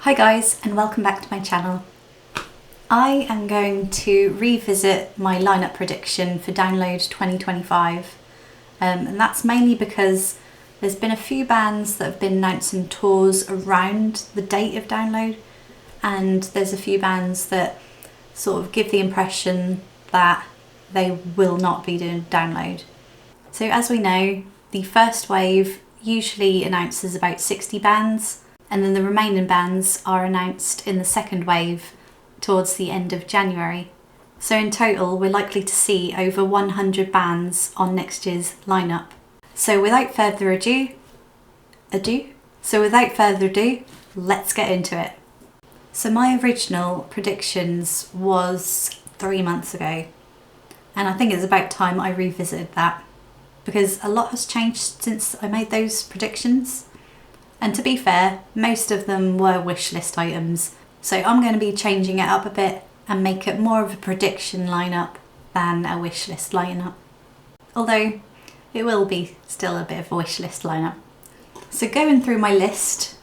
Hi guys, and welcome back to my channel. I am going to revisit my lineup prediction for Download 2025, and that's mainly because there's been a few bands that have been announcing tours around the date of Download, and there's a few bands that sort of give the impression that they will not be doing Download. So as we know, the first wave usually announces about 60 bands, and then the remaining bands are announced in the second wave towards the end of January. So in total, we're likely to see over 100 bands on next year's lineup. So without further ado, let's get into it. So my original predictions was 3 months ago, and I think it's about time I revisited that because a lot has changed since I made those predictions. And to be fair, most of them were wish list items, so I'm going to be changing it up a bit and make it more of a prediction lineup than a wish list lineup. Although it will be still a bit of a wish list lineup. So going through my list,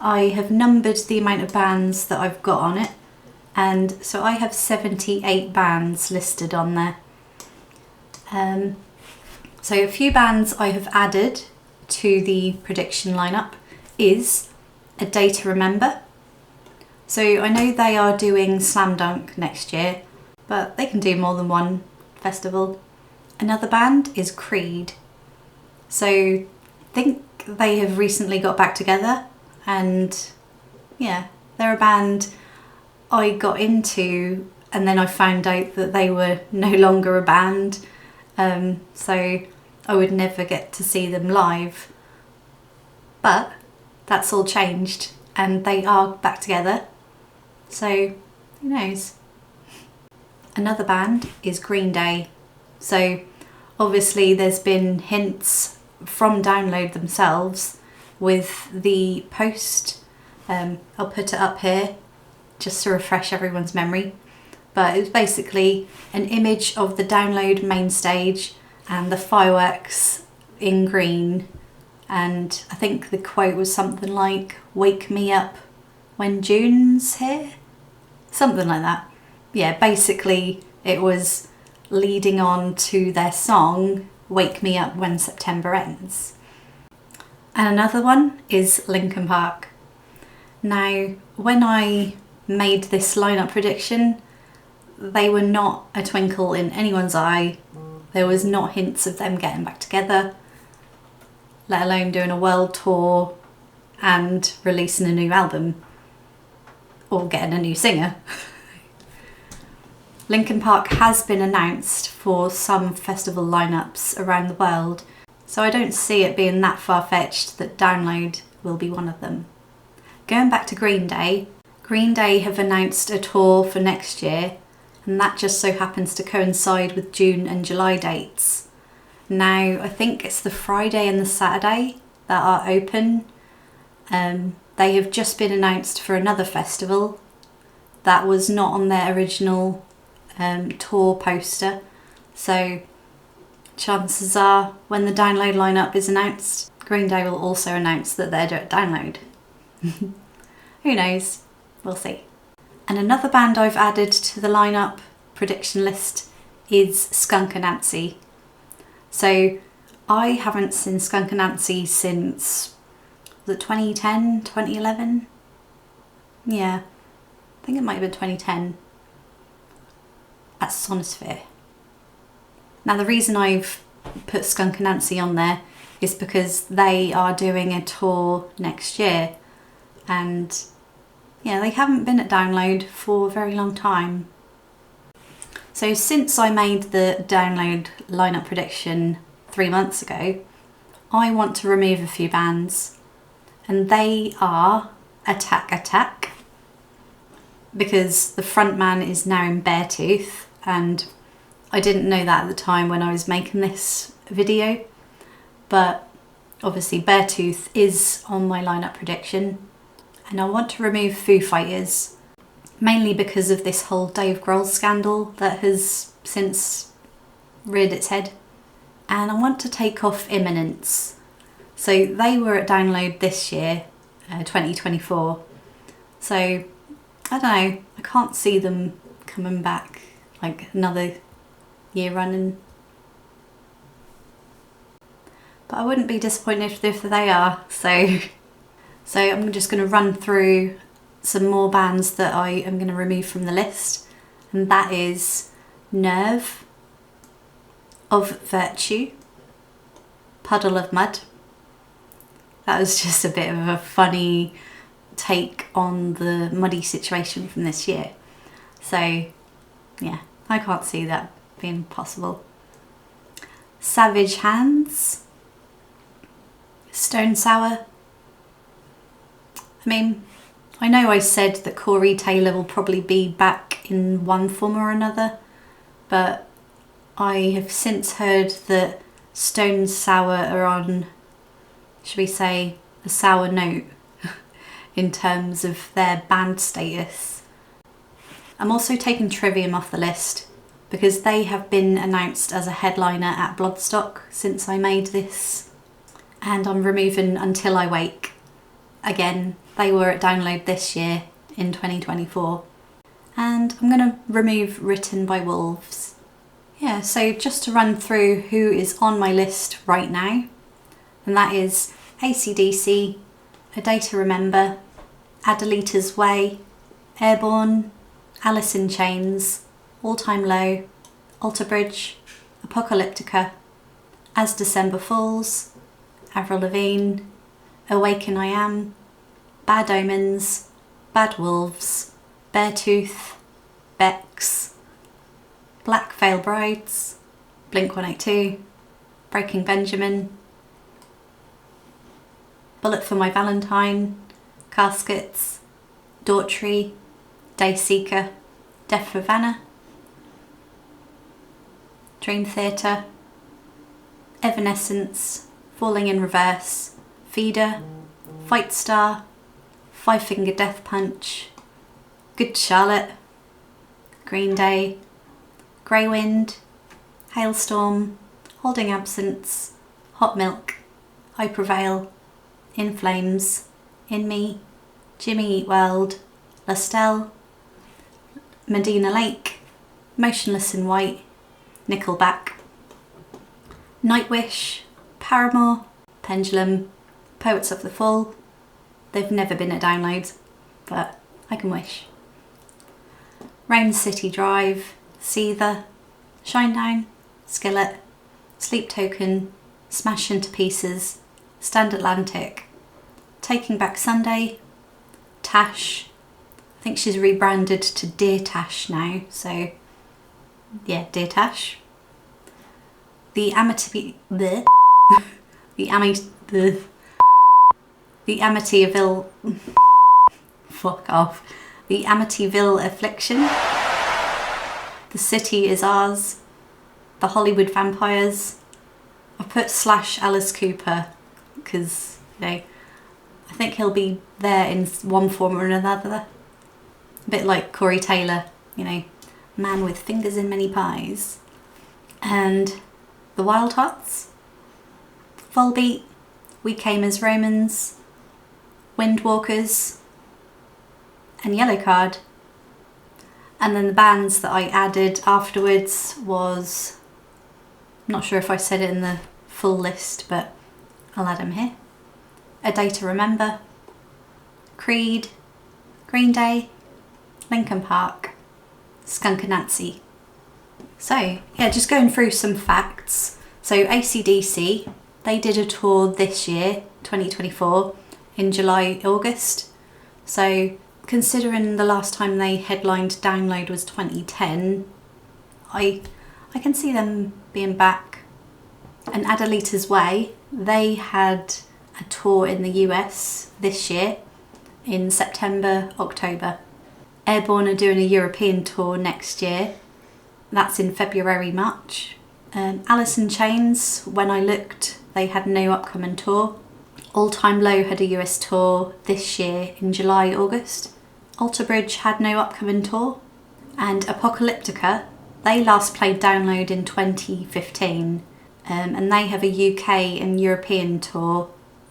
I have numbered the amount of bands that I've got on it, and so I have 78 bands listed on there. So a few bands I have added to the prediction lineup is A Day to Remember. So I know they are doing Slam Dunk next year, but they can do more than one festival. Another band is Creed. So I think they have recently got back together, and yeah, they're a band I got into and then I found out that they were no longer a band, so I would never get to see them live. But that's all changed and they are back together, so who knows. Another band is Green Day. So obviously there's been hints from Download themselves with the post. I'll put it up here just to refresh everyone's memory, but it was basically an image of the Download main stage and the fireworks in green, and I think the quote was something like "Wake me up when June's here," something like that. Yeah, basically it was leading on to their song "Wake Me Up When September Ends." And another one is Linkin Park. Now, when I made this lineup prediction, they were not a twinkle in anyone's eye. There was not hints of them getting back together, let alone doing a world tour and releasing a new album or getting a new singer. Linkin Park has been announced for some festival lineups around the world, so I don't see it being that far-fetched that Download will be one of them. Going back to Green Day have announced a tour for next year, and that just so happens to coincide with June and July dates. Now, I think it's the Friday and the Saturday that are open. They have just been announced for another festival that was not on their original tour poster. So chances are when the Download lineup is announced, Green Day will also announce that they're doing Download. Who knows? We'll see. And another band I've added to the lineup prediction list is Skunk Anansie. So I haven't seen Skunk Anansie since, was it 2010, 2011? Yeah, I think it might have been 2010 at Sonisphere. Now the reason I've put Skunk Anansie on there is because they are doing a tour next year, and yeah, they haven't been at Download for a very long time. So since I made the Download lineup prediction 3 months ago, I want to remove a few bands, and they are Attack Attack, because the frontman is now in Beartooth, and I didn't know that at the time when I was making this video, but obviously Beartooth is on my lineup prediction. And I want to remove Foo Fighters, mainly because of this whole Dave Grohl scandal that has since reared its head. And I want to take off Imminence. So they were at Download this year, 2024. So, I don't know, I can't see them coming back like another year running. But I wouldn't be disappointed if they are. So I'm just going to run through some more bands that I am going to remove from the list. And that is Nerve, Of Virtue, Puddle of Mud. That was just a bit of a funny take on the muddy situation from this year. So yeah, I can't see that being possible. Savage Hands, Stone Sour. I mean, I know I said that Corey Taylor will probably be back in one form or another, but I have since heard that Stone Sour are on, should we say, a sour note in terms of their band status. I'm also taking Trivium off the list because they have been announced as a headliner at Bloodstock since I made this. And I'm removing Until I Wake. Again, they were at Download this year in 2024. And I'm going to remove Written by Wolves. Yeah, so just to run through who is on my list right now. And that is AC/DC, A Day to Remember, Adelita's Way, Airborne, Alice in Chains, All Time Low, Alter Bridge, Apocalyptica, As December Falls, Avril Lavigne, Awaken I Am, Bad Omens, Bad Wolves, Beartooth, Bex, Black Veil Brides, Blink-182, Breaking Benjamin, Bullet for My Valentine, Caskets, Daughtry, Dayseeker, Death for Vanna, Dream Theatre, Evanescence, Falling in Reverse, Feeder, Fight Star, Five Finger Death Punch, Good Charlotte, Green Day, Grey Wind, Hailstorm, Holding Absence, Hot Milk, I Prevail, In Flames, In Me, Jimmy Eat World, Lastelle, Medina Lake, Motionless in White, Nickelback, Nightwish, Paramore, Pendulum, Poets of the Fall. They've never been at Download, but I can wish. Rain City Drive, Seether, Shinedown, Skillet, Sleep Token, Smash Into Pieces, Stand Atlantic, Taking Back Sunday, Tash. I think she's rebranded to Dear Tash now, so yeah, Dear Tash. The Amityville, the Amityville, fuck off. The Amityville Affliction, The City Is Ours, The Hollywood Vampires. I put / Alice Cooper because, you know, I think he'll be there in one form or another. A bit like Corey Taylor, you know, man with fingers in many pies. And The Wild Hots, Volbeat, We Came as Romans, Windwalkers, and Yellowcard. And then the bands that I added afterwards was, I'm not sure if I said it in the full list, but I'll add them here. A Day to Remember, Creed, Green Day, Linkin Park, Skunk Anansie. So yeah, just going through some facts. So AC/DC, they did a tour this year, 2024, in July, August. So considering the last time they headlined Download was 2010, I can see them being back. And Adelita's Way, they had a tour in the US this year in September, October. Airborne are doing a European tour next year. That's in February, March. Alice in Chains, when I looked, they had no upcoming tour. All Time Low had a US tour this year in July, August. Alter Bridge had no upcoming tour. And Apocalyptica, they last played Download in 2015. And they have a UK and European tour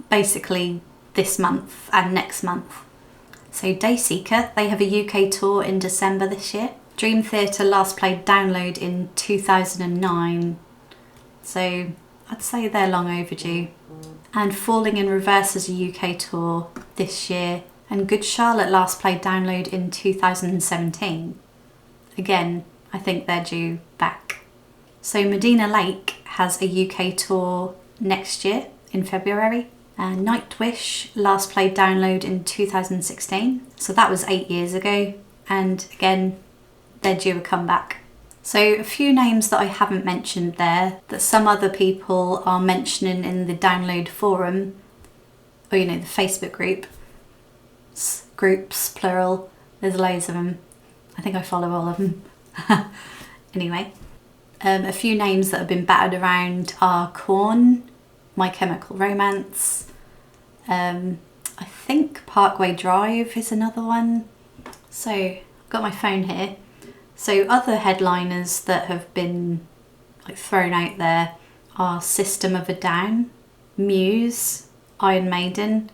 basically this month and next month. So Dayseeker, they have a UK tour in December this year. Dream Theater last played Download in 2009, so I'd say they're long overdue. And Falling in Reverse has a UK tour this year, and Good Charlotte last played Download in 2017. Again, I think they're due back. So Medina Lake has a UK tour next year in February. Nightwish last played Download in 2016, so that was 8 years ago, and again, they're due a comeback. So a few names that I haven't mentioned there that some other people are mentioning in the Download forum, or the Facebook groups plural, there's loads of them. I think I follow all of them. Anyway, a few names that have been battered around are Korn, My Chemical Romance, I think Parkway Drive is another one. So I've got my phone here. So other headliners that have been thrown out there are System of a Down, Muse, Iron Maiden,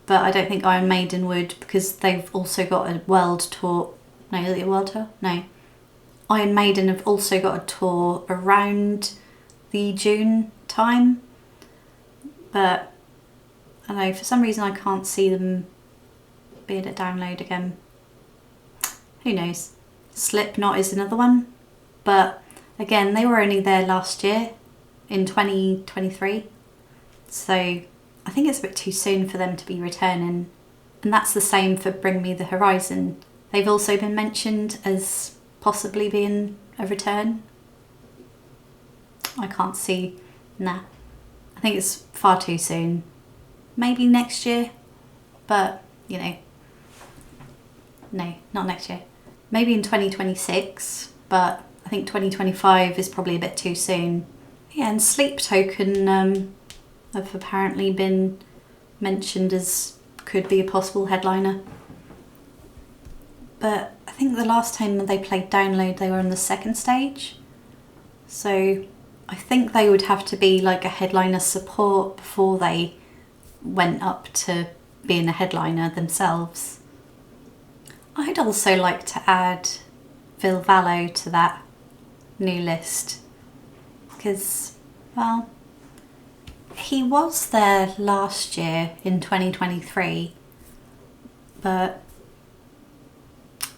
but I don't think Iron Maiden would because they've also got a world tour. No, is it a world tour? No. Iron Maiden have also got a tour around the June time, but I don't know, for some reason I can't see them being at Download again. Who knows? Slipknot is another one, but again, they were only there last year in 2023, so I think it's a bit too soon for them to be returning. And that's the same for Bring Me the Horizon. They've also been mentioned as possibly being a return. I can't see, nah. I think it's far too soon. Maybe next year, but no, not next year. Maybe in 2026, but I think 2025 is probably a bit too soon. Yeah, and Sleep Token have apparently been mentioned as could be a possible headliner. But I think the last time they played Download, they were on the second stage. So I think they would have to be like a headliner support before they went up to being a headliner themselves. I'd also like to add Phil Vallo to that new list because, well, he was there last year in 2023, but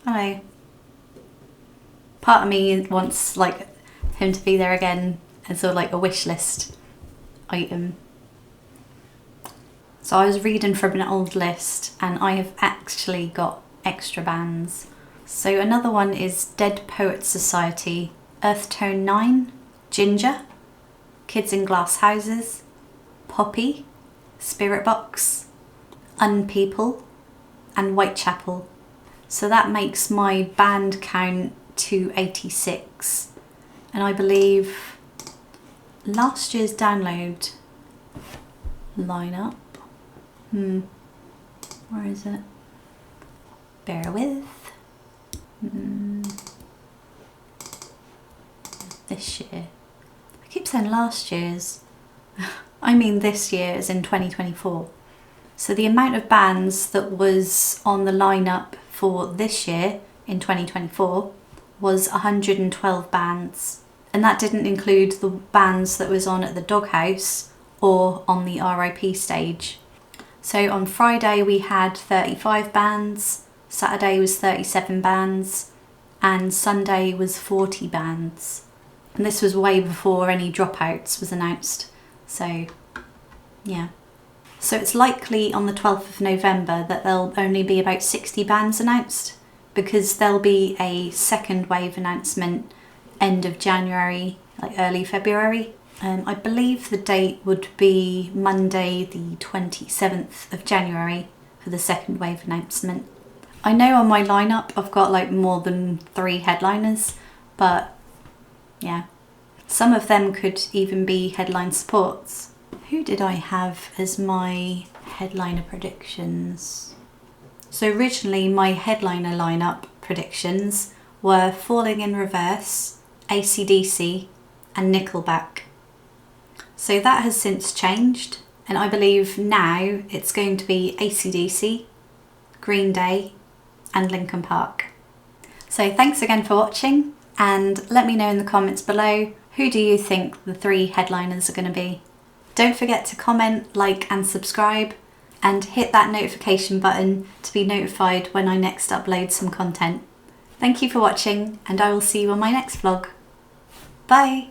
I don't know, part of me wants him to be there again as sort of a wish list item. So I was reading from an old list and I have actually got extra bands. So another one is Dead Poets Society, Earth Tone 9, Ginger, Kids in Glass Houses, Poppy, Spirit Box, Unpeople, and Whitechapel. So that makes my band count to 86. And I believe last year's Download lineup, where is it? Bear with. This year. I keep saying last year's. I mean this year as in 2024. So the amount of bands that was on the lineup for this year in 2024 was 112 bands. And that didn't include the bands that was on at the Doghouse or on the RIP stage. So on Friday we had 35 bands, Saturday was 37 bands, and Sunday was 40 bands. And this was way before any dropouts was announced. So, yeah. So it's likely on the 12th of November that there'll only be about 60 bands announced, because there'll be a second wave announcement end of January, early February. I believe the date would be Monday the 27th of January for the second wave announcement. I know on my lineup I've got more than 3 headliners, but yeah, some of them could even be headline supports. Who did I have as my headliner predictions? So originally my headliner lineup predictions were Falling in Reverse, AC/DC and Nickelback. So that has since changed, And I believe now it's going to be AC/DC, Green Day and Linkin Park. So thanks again for watching, and let me know in the comments below, who do you think the 3 headliners are going to be? Don't forget to comment, like and subscribe, and hit that notification button to be notified when I next upload some content. Thank you for watching, and I will see you on my next vlog. Bye!